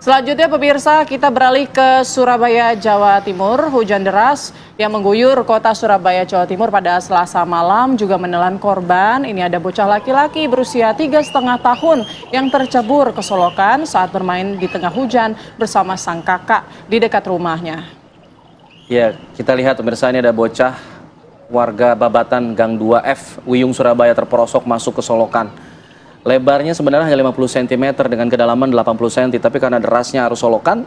Selanjutnya pemirsa, kita beralih ke Surabaya, Jawa Timur. Hujan deras yang mengguyur kota Surabaya, Jawa Timur pada Selasa malam juga menelan korban. Ini ada bocah laki-laki berusia 3,5 tahun yang tercebur ke solokan saat bermain di tengah hujan bersama sang kakak di dekat rumahnya. Ya, kita lihat pemirsa, ini ada bocah warga Babatan Gang 2F, Wiyung, Surabaya terperosok masuk ke solokan. Lebarnya sebenarnya hanya 50 cm dengan kedalaman 80 cm, tapi karena derasnya arus solokan,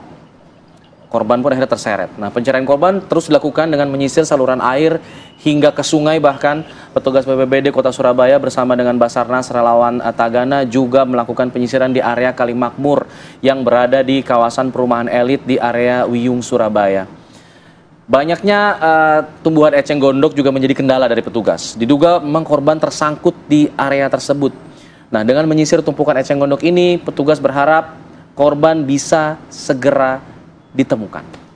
korban pun akhirnya terseret. Nah, pencarian korban terus dilakukan dengan menyisir saluran air hingga ke sungai. Bahkan petugas BPBD Kota Surabaya bersama dengan Basarnas Relawan Tagana juga melakukan penyisiran di area Kali Makmur yang berada di kawasan perumahan elit di area Wiyung, Surabaya. Banyaknya tumbuhan eceng gondok juga menjadi kendala dari petugas. Diduga memang korban tersangkut di area tersebut. Nah, dengan menyisir tumpukan eceng gondok ini, petugas berharap korban bisa segera ditemukan.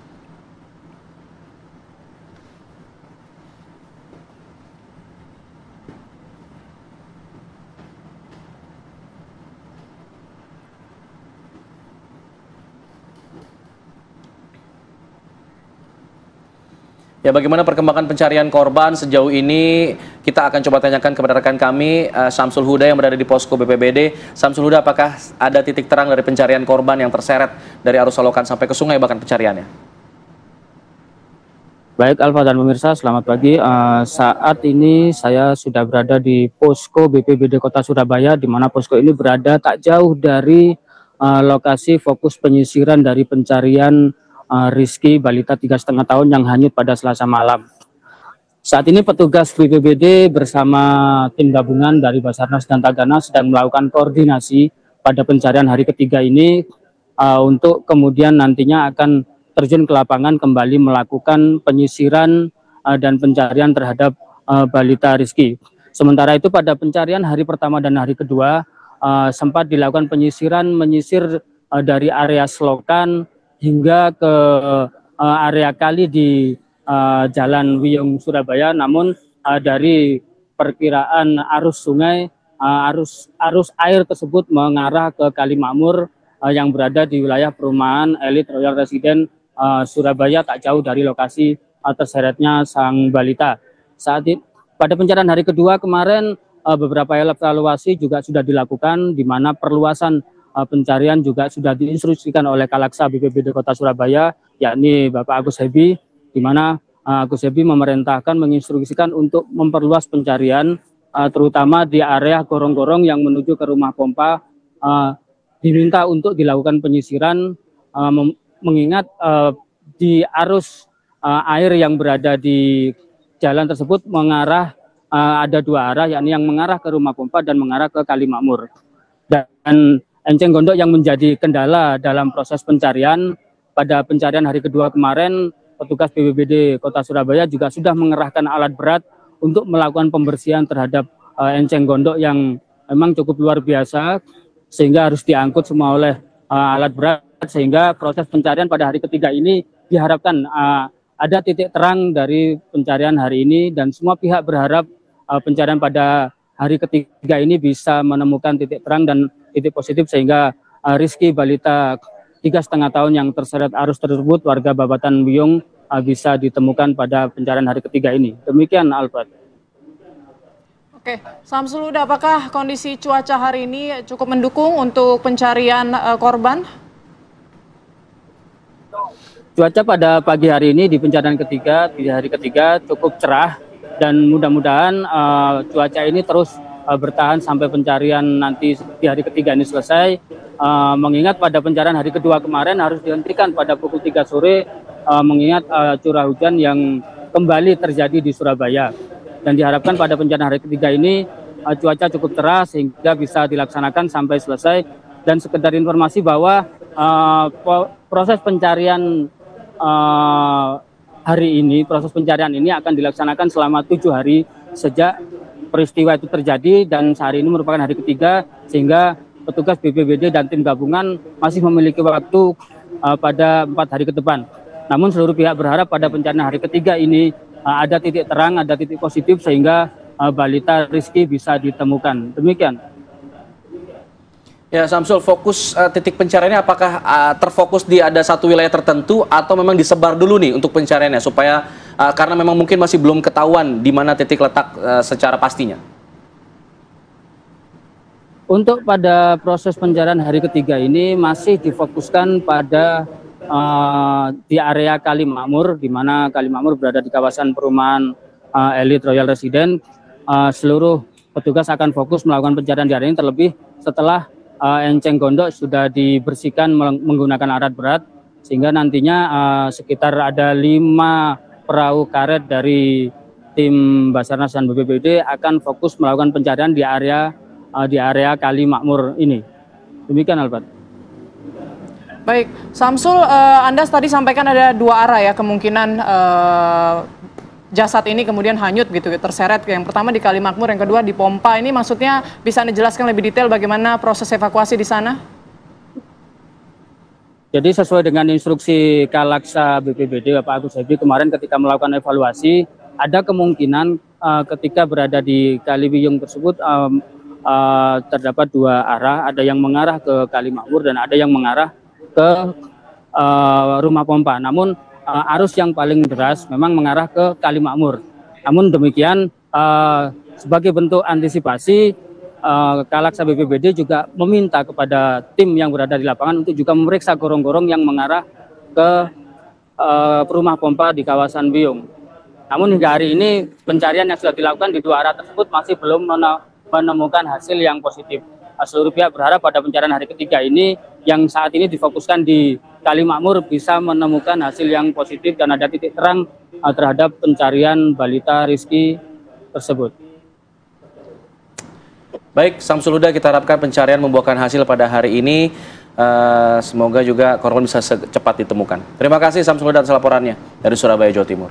Ya, bagaimana perkembangan pencarian korban sejauh ini? Kita akan coba tanyakan kepada rekan kami, Syamsul Huda yang berada di posko BPBD. Syamsul Huda, apakah ada titik terang dari pencarian korban yang terseret dari arus solokan sampai ke sungai bahkan pencariannya? Baik, Alfa dan pemirsa, selamat pagi. Saat ini saya sudah berada di posko BPBD Kota Surabaya, di mana posko ini berada tak jauh dari lokasi fokus penyisiran dari pencarian Rizky, balita 3,5 tahun yang hanyut pada Selasa malam. Saat ini petugas BPBD bersama tim gabungan dari Basarnas dan Tagana sedang melakukan koordinasi pada pencarian hari ketiga ini untuk kemudian nantinya akan terjun ke lapangan kembali melakukan penyisiran dan pencarian terhadap balita Rizky. Sementara itu pada pencarian hari pertama dan hari kedua sempat dilakukan menyisir dari area selokan hingga ke area kali di Jalan Wiyung, Surabaya. Namun dari perkiraan arus sungai, arus air tersebut mengarah ke Kali Makmur yang berada di wilayah perumahan elit Royal Resident Surabaya, tak jauh dari lokasi terseretnya sang balita. Pada pencarian hari kedua kemarin beberapa evaluasi juga sudah dilakukan, di mana perluasan pencarian juga sudah diinstruksikan oleh Kalaksa BPBD Kota Surabaya, yakni Bapak Agus Hebi, di mana Agus Hebi memerintahkan menginstruksikan untuk memperluas pencarian, terutama di area gorong-gorong yang menuju ke rumah pompa. Diminta untuk dilakukan penyisiran, mengingat di arus air yang berada di jalan tersebut mengarah, ada dua arah, yakni yang mengarah ke rumah pompa dan mengarah ke Kali Makmur. Dan eceng gondok yang menjadi kendala dalam proses pencarian pada pencarian hari kedua kemarin, petugas BPBD Kota Surabaya juga sudah mengerahkan alat berat untuk melakukan pembersihan terhadap eceng gondok yang memang cukup luar biasa, sehingga harus diangkut semua oleh alat berat, sehingga proses pencarian pada hari ketiga ini diharapkan ada titik terang dari pencarian hari ini, dan semua pihak berharap pencarian pada hari ketiga ini bisa menemukan titik terang dan titik positif, sehingga Rizky, balita 3,5 tahun yang terseret arus tersebut, warga Babatan Wiyung, bisa ditemukan pada pencarian hari ketiga ini. Demikian, Alfred. Oke, Syamsul Huda, apakah kondisi cuaca hari ini cukup mendukung untuk pencarian korban? Cuaca pada pagi hari ini di pencarian ketiga, di hari ketiga cukup cerah, dan mudah-mudahan cuaca ini terus bertahan sampai pencarian nanti di hari ketiga ini selesai. Mengingat pada pencarian hari kedua kemarin harus dihentikan pada pukul 3 sore, mengingat curah hujan yang kembali terjadi di Surabaya. Dan diharapkan pada pencarian hari ketiga ini cuaca cukup cerah sehingga bisa dilaksanakan sampai selesai. Dan sekedar informasi bahwa proses pencarian proses pencarian ini akan dilaksanakan selama 7 hari sejak peristiwa itu terjadi, dan sehari ini merupakan hari ketiga, sehingga petugas BPBD dan tim gabungan masih memiliki waktu pada 4 hari ke depan. Namun seluruh pihak berharap pada pencarian hari ketiga ini ada titik terang, ada titik positif, sehingga balita Rizky bisa ditemukan. Demikian. Ya, Samsul, fokus titik pencariannya apakah terfokus di ada satu wilayah tertentu atau memang disebar dulu nih untuk pencariannya supaya karena memang mungkin masih belum ketahuan di mana titik letak secara pastinya? Untuk pada proses pencarian hari ketiga ini masih difokuskan pada di area Kali Makmur, di mana Kali Makmur berada di kawasan perumahan Elite Royal Residence. Seluruh petugas akan fokus melakukan pencarian di area ini, terlebih setelah enceng gondok sudah dibersihkan menggunakan alat berat, sehingga nantinya sekitar ada 5 perahu karet dari tim Basarnas dan BPBD akan fokus melakukan pencarian di area Kali Makmur ini. Demikian, Albert. Baik, Samsul, Anda tadi sampaikan ada 2 arah ya kemungkinan jasad ini kemudian hanyut gitu, terseret. Yang pertama di Kali Makmur, yang kedua di pompa. Ini maksudnya bisa Anda jelaskan lebih detail bagaimana proses evakuasi di sana? Jadi sesuai dengan instruksi Kalaksa BPBD Bapak Agus Habibi kemarin ketika melakukan evaluasi, ada kemungkinan ketika berada di Kali Wiyung tersebut terdapat 2 arah, ada yang mengarah ke Kali Makmur dan ada yang mengarah ke rumah pompa. Namun arus yang paling deras memang mengarah ke Kali Makmur. Namun demikian sebagai bentuk antisipasi, Kalaksa BPBD juga meminta kepada tim yang berada di lapangan untuk juga memeriksa gorong-gorong yang mengarah ke rumah pompa di kawasan Wiyung. Namun hingga hari ini pencarian yang sudah dilakukan di 2 arah tersebut masih belum menemukan hasil yang positif. Seluruh pihak berharap pada pencarian hari ketiga ini yang saat ini difokuskan di Kali Makmur bisa menemukan hasil yang positif dan ada titik terang terhadap pencarian balita Rizky tersebut. Baik, Samsul Huda, kita harapkan pencarian membuahkan hasil pada hari ini. Semoga juga korban bisa cepat ditemukan. Terima kasih Samsul Huda atas laporannya dari Surabaya, Jawa Timur.